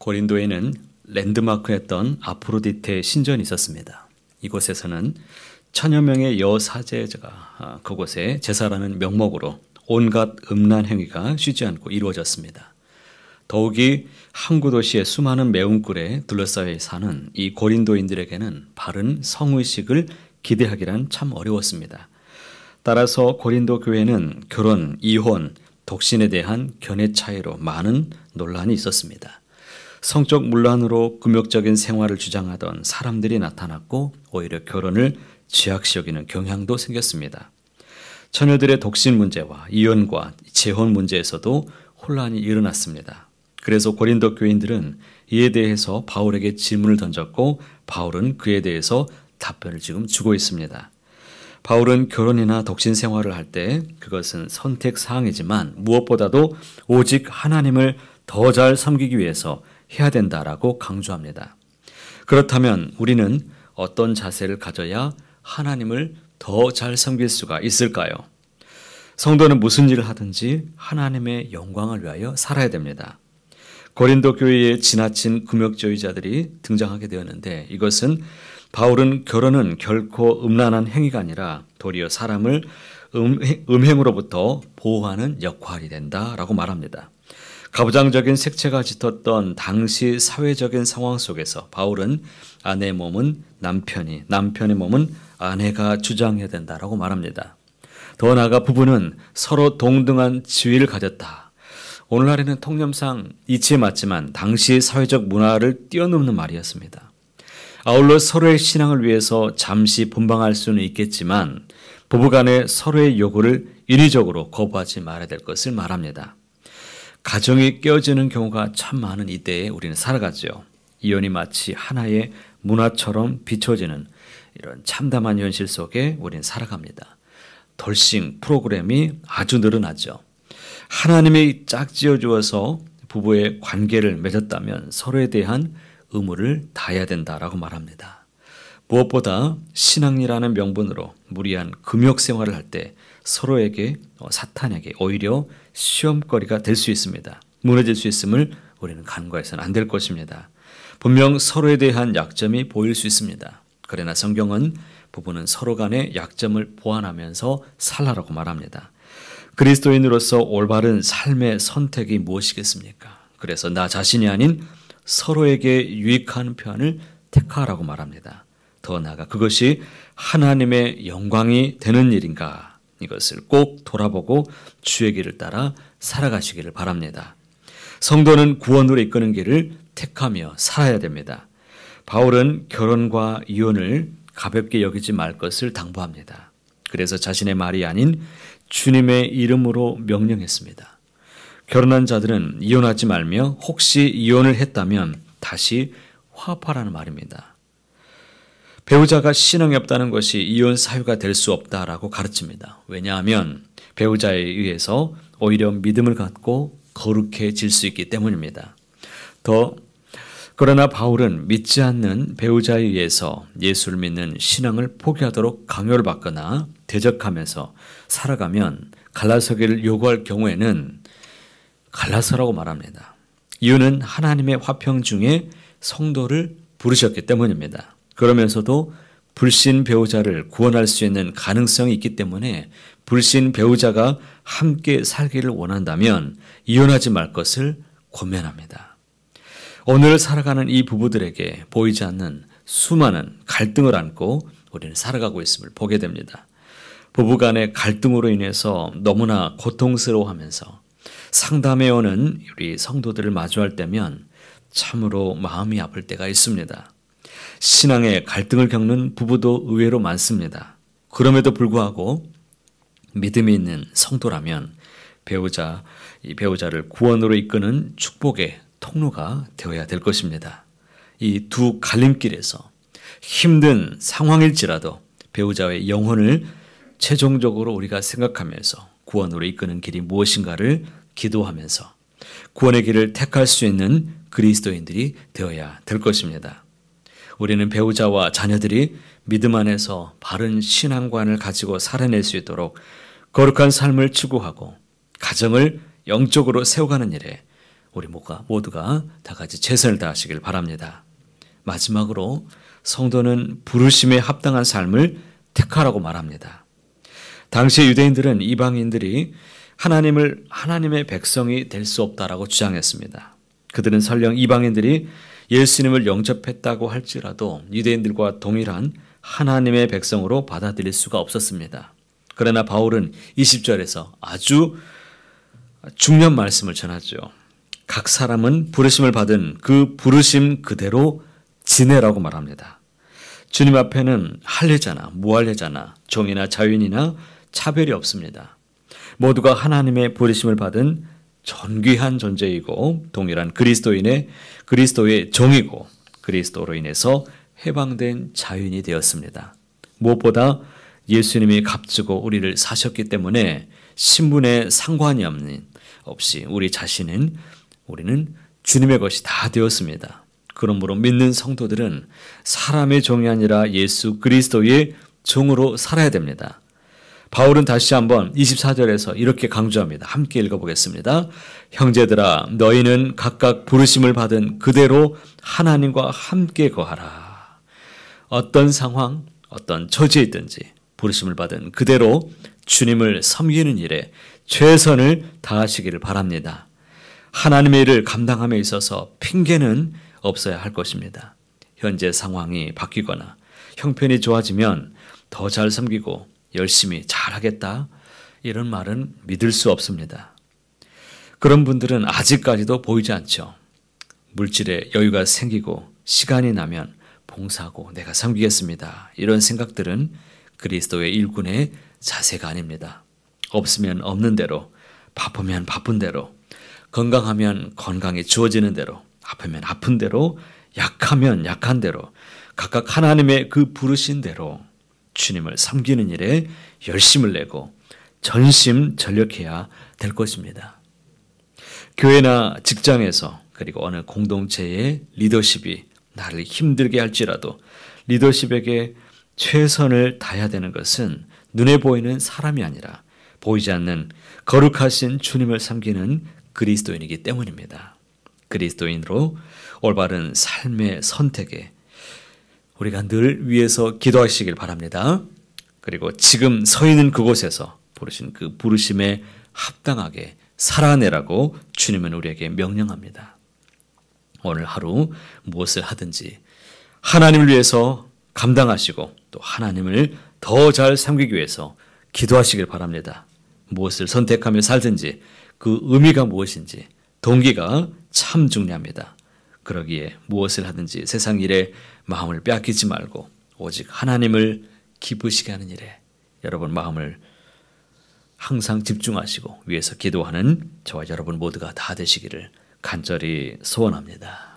고린도에는 랜드마크였던 아프로디테 신전이 있었습니다. 이곳에서는 천여 명의 여사제가 그곳에 제사라는 명목으로 온갖 음란 행위가 쉬지 않고 이루어졌습니다. 더욱이 항구 도시의 수많은 매운굴에 둘러싸여 사는 이 고린도인들에게는 바른 성의식을 기대하기란 참 어려웠습니다. 따라서 고린도 교회는 결혼, 이혼, 독신에 대한 견해 차이로 많은 논란이 있었습니다. 성적 문란으로 금욕적인 생활을 주장하던 사람들이 나타났고 오히려 결혼을 죄악시 여기는 경향도 생겼습니다. 처녀들의 독신 문제와 이혼과 재혼 문제에서도 혼란이 일어났습니다. 그래서 고린도 교인들은 이에 대해서 바울에게 질문을 던졌고 바울은 그에 대해서 답변을 지금 주고 있습니다. 바울은 결혼이나 독신 생활을 할 때 그것은 선택사항이지만 무엇보다도 오직 하나님을 더 잘 섬기기 위해서 해야 된다라고 강조합니다. 그렇다면 우리는 어떤 자세를 가져야 하나님을 더 잘 섬길 수가 있을까요? 성도는 무슨 일을 하든지 하나님의 영광을 위하여 살아야 됩니다. 고린도 교회에 지나친 금욕주의자들이 등장하게 되었는데 이것은 바울은 결혼은 결코 음란한 행위가 아니라 도리어 사람을 음행으로부터 보호하는 역할이 된다라고 말합니다. 가부장적인 색채가 짙었던 당시 사회적인 상황 속에서 바울은 아내의 몸은 남편이, 남편의 몸은 아내가 주장해야 된다라고 말합니다. 더 나아가 부부는 서로 동등한 지위를 가졌다. 오늘날에는 통념상 이치에 맞지만 당시 사회적 문화를 뛰어넘는 말이었습니다. 아울러 서로의 신앙을 위해서 잠시 분방할 수는 있겠지만 부부간에 서로의 요구를 인위적으로 거부하지 말아야 될 것을 말합니다. 가정이 깨어지는 경우가 참 많은 이때에 우리는 살아가죠. 이혼이 마치 하나의 문화처럼 비춰지는 이런 참담한 현실 속에 우리는 살아갑니다. 돌싱 프로그램이 아주 늘어나죠. 하나님이 짝지어 주어서 부부의 관계를 맺었다면 서로에 대한 의무를 다해야 된다라고 말합니다. 무엇보다 신앙이라는 명분으로 무리한 금욕 생활을 할 때 서로에게 사탄에게 오히려 시험거리가 될 수 있습니다. 무너질 수 있음을 우리는 간과해서는 안 될 것입니다. 분명 서로에 대한 약점이 보일 수 있습니다. 그러나 성경은 부부는 서로 간의 약점을 보완하면서 살라라고 말합니다. 그리스도인으로서 올바른 삶의 선택이 무엇이겠습니까? 그래서 나 자신이 아닌 서로에게 유익한 편을 택하라고 말합니다. 더 나아가 그것이 하나님의 영광이 되는 일인가? 이것을 꼭 돌아보고 주의 길을 따라 살아가시기를 바랍니다. 성도는 구원으로 이끄는 길을 택하며 살아야 됩니다. 바울은 결혼과 이혼을 가볍게 여기지 말 것을 당부합니다. 그래서 자신의 말이 아닌 주님의 이름으로 명령했습니다. 결혼한 자들은 이혼하지 말며 혹시 이혼을 했다면 다시 화합하라는 말입니다. 배우자가 신앙이 없다는 것이 이혼 사유가 될 수 없다라고 가르칩니다. 왜냐하면 배우자에 의해서 오히려 믿음을 갖고 거룩해질 수 있기 때문입니다. 그러나 바울은 믿지 않는 배우자에 의해서 예수를 믿는 신앙을 포기하도록 강요를 받거나 대적하면서 살아가면 갈라서기를 요구할 경우에는 갈라서라고 말합니다. 이유는 하나님의 화평 중에 성도를 부르셨기 때문입니다. 그러면서도 불신 배우자를 구원할 수 있는 가능성이 있기 때문에 불신 배우자가 함께 살기를 원한다면 이혼하지 말 것을 권면합니다. 오늘 살아가는 이 부부들에게 보이지 않는 수많은 갈등을 안고 우리는 살아가고 있음을 보게 됩니다. 부부간의 갈등으로 인해서 너무나 고통스러워하면서 상담해오는 우리 성도들을 마주할 때면 참으로 마음이 아플 때가 있습니다. 신앙의 갈등을 겪는 부부도 의외로 많습니다. 그럼에도 불구하고 믿음이 있는 성도라면 이 배우자를 구원으로 이끄는 축복의 통로가 되어야 될 것입니다. 이 두 갈림길에서 힘든 상황일지라도 배우자의 영혼을 최종적으로 우리가 생각하면서 구원으로 이끄는 길이 무엇인가를 기도하면서 구원의 길을 택할 수 있는 그리스도인들이 되어야 될 것입니다. 우리는 배우자와 자녀들이 믿음 안에서 바른 신앙관을 가지고 살아낼 수 있도록 거룩한 삶을 추구하고 가정을 영적으로 세워가는 일에 우리 모두가 다 같이 최선을 다하시길 바랍니다. 마지막으로 성도는 부르심에 합당한 삶을 택하라고 말합니다. 당시 유대인들은 이방인들이 하나님의 백성이 될 수 없다라고 주장했습니다. 그들은 설령 이방인들이 예수님을 영접했다고 할지라도 유대인들과 동일한 하나님의 백성으로 받아들일 수가 없었습니다. 그러나 바울은 20절에서 아주 중요한 말씀을 전하죠. 각 사람은 부르심을 받은 그 부르심 그대로 지내라고 말합니다. 주님 앞에는 할례자나 무할례자나 종이나 자유인이나 차별이 없습니다. 모두가 하나님의 부르심을 받은 존귀한 존재이고 동일한 그리스도의 종이고 그리스도로 인해서 해방된 자유인이 되었습니다. 무엇보다 예수님이 값주고 우리를 사셨기 때문에 신분에 상관이 없이 우리는 주님의 것이 다 되었습니다. 그러므로 믿는 성도들은 사람의 종이 아니라 예수 그리스도의 종으로 살아야 됩니다. 바울은 다시 한번 24절에서 이렇게 강조합니다. 함께 읽어보겠습니다. 형제들아 너희는 각각 부르심을 받은 그대로 하나님과 함께 거하라. 어떤 상황, 어떤 처지에 있든지 부르심을 받은 그대로 주님을 섬기는 일에 최선을 다하시기를 바랍니다. 하나님의 일을 감당함에 있어서 핑계는 없어야 할 것입니다. 현재 상황이 바뀌거나 형편이 좋아지면 더 잘 섬기고 열심히 잘하겠다 이런 말은 믿을 수 없습니다. 그런 분들은 아직까지도 보이지 않죠. 물질에 여유가 생기고 시간이 나면 봉사하고 내가 섬기겠습니다. 이런 생각들은 그리스도의 일꾼의 자세가 아닙니다. 없으면 없는 대로, 바쁘면 바쁜 대로, 건강하면 건강이 주어지는 대로, 아프면 아픈 대로, 약하면 약한 대로 각각 하나님의 그 부르신 대로 주님을 섬기는 일에 열심을 내고 전심전력해야 될 것입니다. 교회나 직장에서 그리고 어느 공동체의 리더십이 나를 힘들게 할지라도 리더십에게 최선을 다해야 되는 것은 눈에 보이는 사람이 아니라 보이지 않는 거룩하신 주님을 섬기는 그리스도인이기 때문입니다. 그리스도인으로 올바른 삶의 선택에 우리가 늘 위해서 기도하시길 바랍니다. 그리고 지금 서 있는 그곳에서 부르신 그 부르심에 합당하게 살아내라고 주님은 우리에게 명령합니다. 오늘 하루 무엇을 하든지 하나님을 위해서 감당하시고 또 하나님을 더 잘 섬기기 위해서 기도하시길 바랍니다. 무엇을 선택하며 살든지 그 의미가 무엇인지 동기가 참 중요합니다. 그러기에 무엇을 하든지 세상 일에 마음을 빼앗기지 말고 오직 하나님을 기쁘시게 하는 일에 여러분 마음을 항상 집중하시고 위해서 기도하는 저와 여러분 모두가 다 되시기를 간절히 소원합니다.